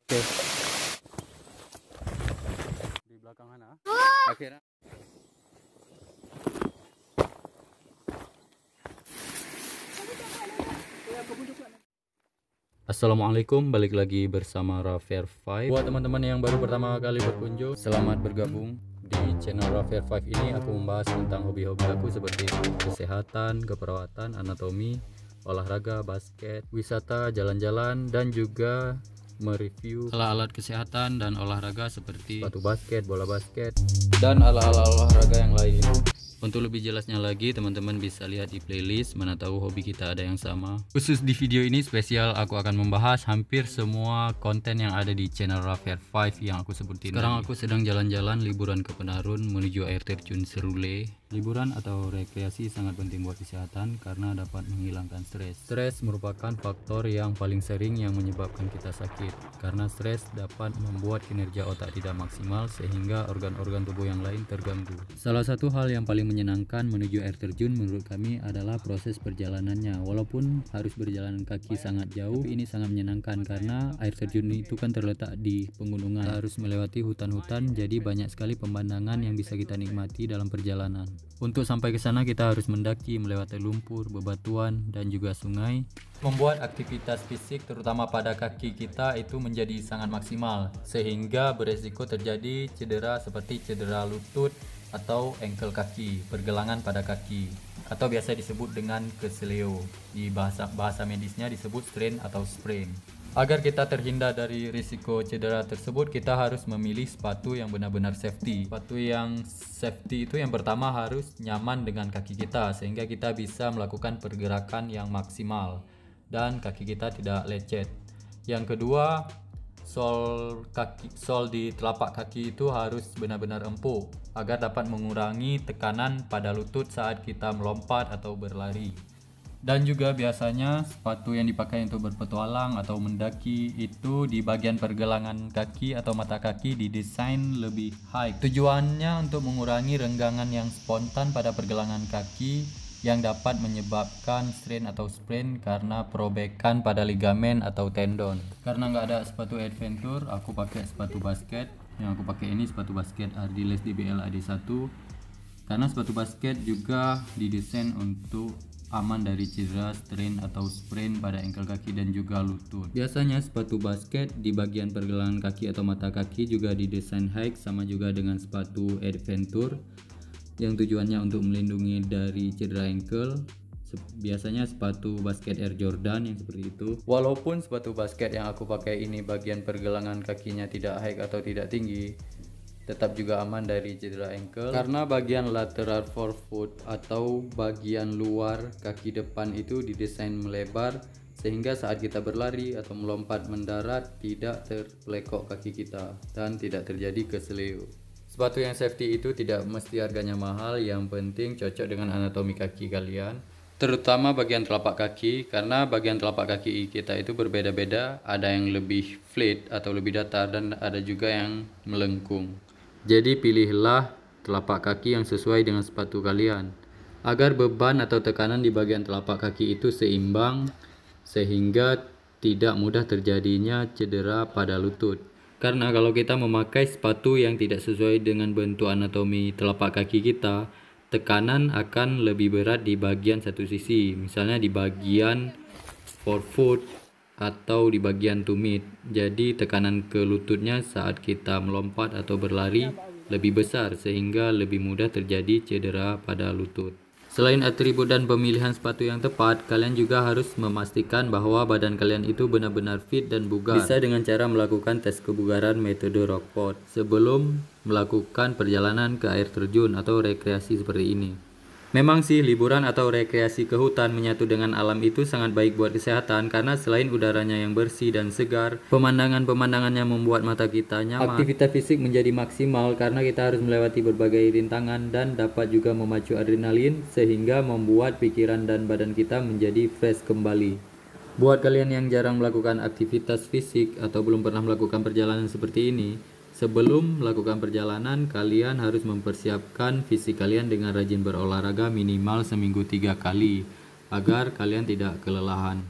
Oke. Di belakang sana. Akhirnya. Assalamualaikum, balik lagi bersama Rafair 5. Buat teman-teman yang baru pertama kali berkunjung, selamat bergabung di channel Rafair 5 ini. Aku membahas tentang hobi-hobi aku seperti kesehatan, keperawatan, anatomi, olahraga, basket, wisata, jalan-jalan, dan juga mereview alat-alat kesehatan dan olahraga seperti sepatu basket, bola basket, dan alat-alat olahraga yang lain. Untuk lebih jelasnya lagi, teman-teman bisa lihat di playlist, mana tahu hobi kita ada yang sama. Khusus di video ini spesial, aku akan membahas hampir semua konten yang ada di channel Rafair 5 yang aku sebutin. Sekarang aku sedang jalan-jalan liburan ke Penarun menuju air terjun Serule. Liburan atau rekreasi sangat penting buat kesehatan karena dapat menghilangkan stres. Stres merupakan faktor yang paling sering yang menyebabkan kita sakit. Karena stres dapat membuat kinerja otak tidak maksimal sehingga organ-organ tubuh yang lain terganggu. Salah satu hal yang paling menyenangkan menuju air terjun menurut kami adalah proses perjalanannya. Walaupun harus berjalan kaki sangat jauh, ini sangat menyenangkan karena air terjun itu kan terletak di pegunungan. Kita harus melewati hutan-hutan, jadi banyak sekali pemandangan yang bisa kita nikmati dalam perjalanan. Untuk sampai ke sana kita harus mendaki, melewati lumpur, bebatuan, dan juga sungai. Membuat aktivitas fisik terutama pada kaki kita itu menjadi sangat maksimal sehingga beresiko terjadi cedera seperti cedera lutut atau ankle kaki, pergelangan pada kaki, atau biasa disebut dengan keseleo. Di bahasa medisnya disebut strain atau sprain. Agar kita terhindar dari risiko cedera tersebut, kita harus memilih sepatu yang benar-benar safety. Sepatu yang safety itu yang pertama harus nyaman dengan kaki kita sehingga kita bisa melakukan pergerakan yang maksimal dan kaki kita tidak lecet. Yang kedua, sol di telapak kaki itu harus benar-benar empuk agar dapat mengurangi tekanan pada lutut saat kita melompat atau berlari. Dan juga biasanya sepatu yang dipakai untuk berpetualang atau mendaki itu di bagian pergelangan kaki atau mata kaki didesain lebih high. Tujuannya untuk mengurangi renggangan yang spontan pada pergelangan kaki yang dapat menyebabkan strain atau sprain karena perobekan pada ligamen atau tendon. Karena nggak ada sepatu adventure, aku pakai sepatu basket. Yang aku pakai ini sepatu basket Ardiles DBL AD1 karena sepatu basket juga didesain untuk aman dari cedera, strain atau sprain pada ankle kaki dan juga lutut. Biasanya sepatu basket di bagian pergelangan kaki atau mata kaki juga didesain high sama juga dengan sepatu adventure yang tujuannya untuk melindungi dari cedera ankle. Biasanya sepatu basket Air Jordan yang seperti itu. Walaupun sepatu basket yang aku pakai ini bagian pergelangan kakinya tidak high atau tidak tinggi, tetap juga aman dari cedera ankle karena bagian lateral forefoot atau bagian luar kaki depan itu didesain melebar sehingga saat kita berlari atau melompat mendarat tidak terpelekok kaki kita dan tidak terjadi keseleo. Sepatu yang safety itu tidak mesti harganya mahal, yang penting cocok dengan anatomi kaki kalian, terutama bagian telapak kaki karena bagian telapak kaki kita itu berbeda-beda, ada yang lebih flat atau lebih datar dan ada juga yang melengkung. Jadi pilihlah telapak kaki yang sesuai dengan sepatu kalian agar beban atau tekanan di bagian telapak kaki itu seimbang sehingga tidak mudah terjadinya cedera pada lutut. Karena kalau kita memakai sepatu yang tidak sesuai dengan bentuk anatomi telapak kaki kita, tekanan akan lebih berat di bagian satu sisi, misalnya di bagian forefoot atau di bagian tumit. Jadi tekanan ke lututnya saat kita melompat atau berlari lebih besar sehingga lebih mudah terjadi cedera pada lutut. Selain atribut dan pemilihan sepatu yang tepat, kalian juga harus memastikan bahwa badan kalian itu benar-benar fit dan bugar. Bisa dengan cara melakukan tes kebugaran metode Rockford sebelum melakukan perjalanan ke air terjun atau rekreasi seperti ini. Memang sih liburan atau rekreasi ke hutan menyatu dengan alam itu sangat baik buat kesehatan karena selain udaranya yang bersih dan segar, pemandangan-pemandangannya membuat mata kita nyaman. Aktivitas fisik menjadi maksimal karena kita harus melewati berbagai rintangan dan dapat juga memacu adrenalin sehingga membuat pikiran dan badan kita menjadi fresh kembali. Buat kalian yang jarang melakukan aktivitas fisik atau belum pernah melakukan perjalanan seperti ini, sebelum melakukan perjalanan, kalian harus mempersiapkan fisik kalian dengan rajin berolahraga minimal seminggu 3 kali agar kalian tidak kelelahan.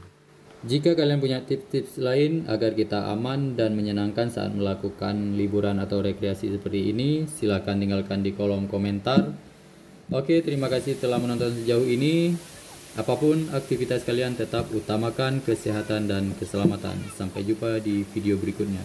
Jika kalian punya tips-tips lain agar kita aman dan menyenangkan saat melakukan liburan atau rekreasi seperti ini, silakan tinggalkan di kolom komentar. Oke, terima kasih telah menonton sejauh ini. Apapun aktivitas kalian, tetap utamakan kesehatan dan keselamatan. Sampai jumpa di video berikutnya.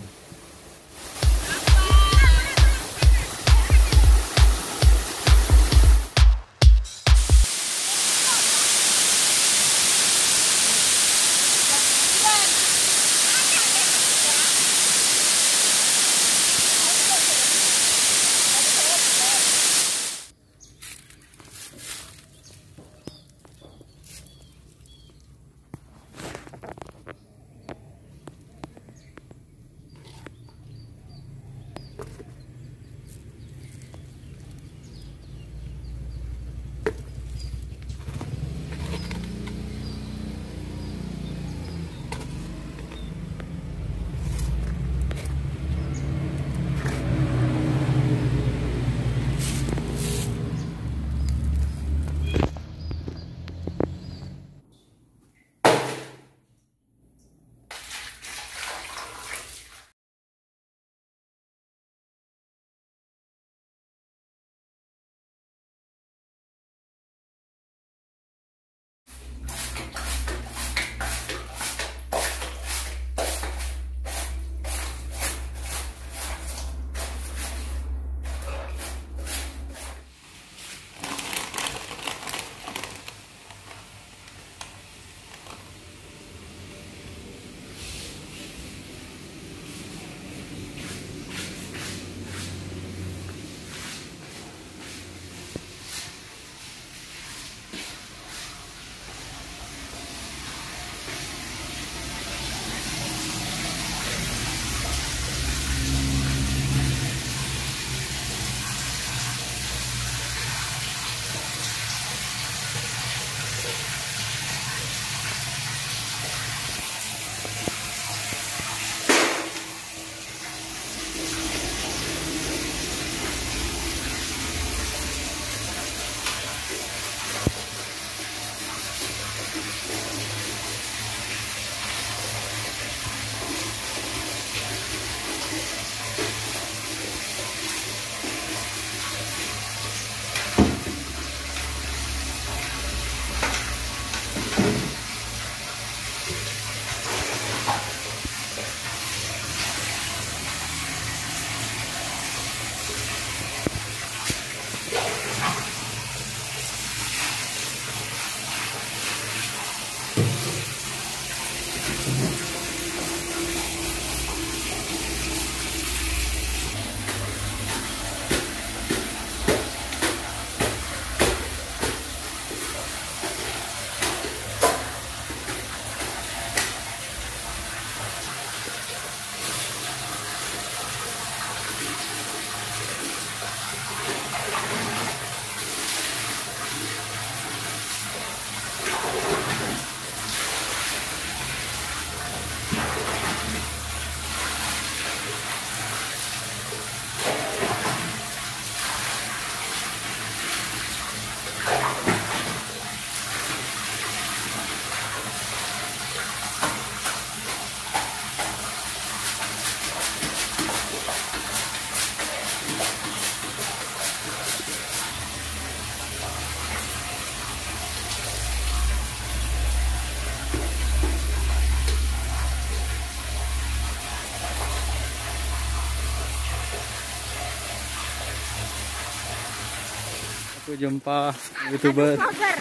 Aku jumpa YouTuber. Vlogger.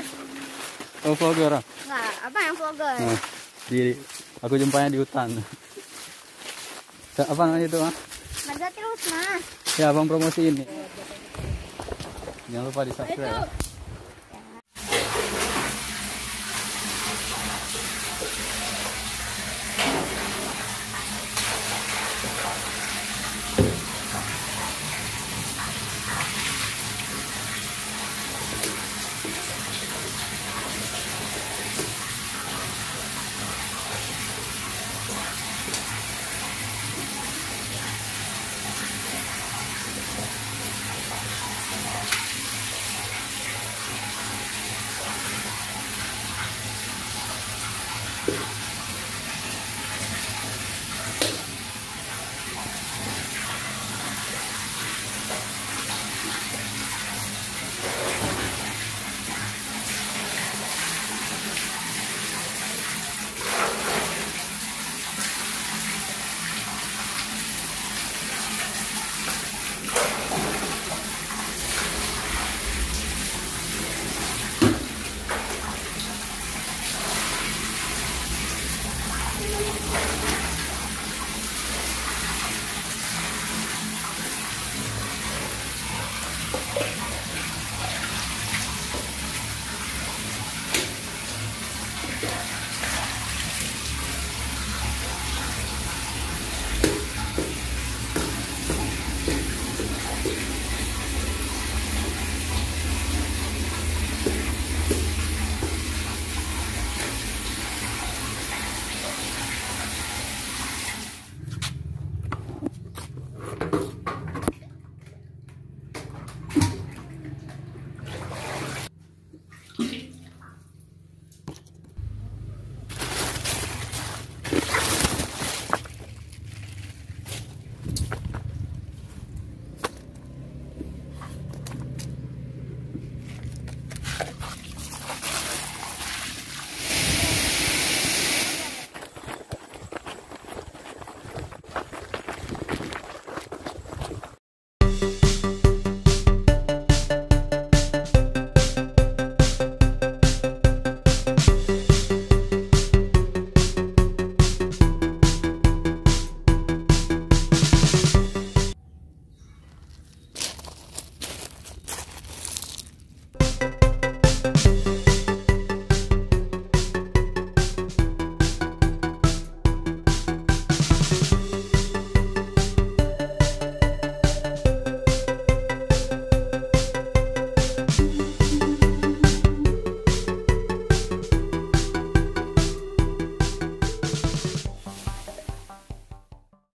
Oh, vlogger. Nah, apa yang vlogger? Nah, aku jumpanya di hutan. Apa namanya itu, ah? Harga terus, Mas. Ya, abang promosi ini. Jangan lupa di subscribe.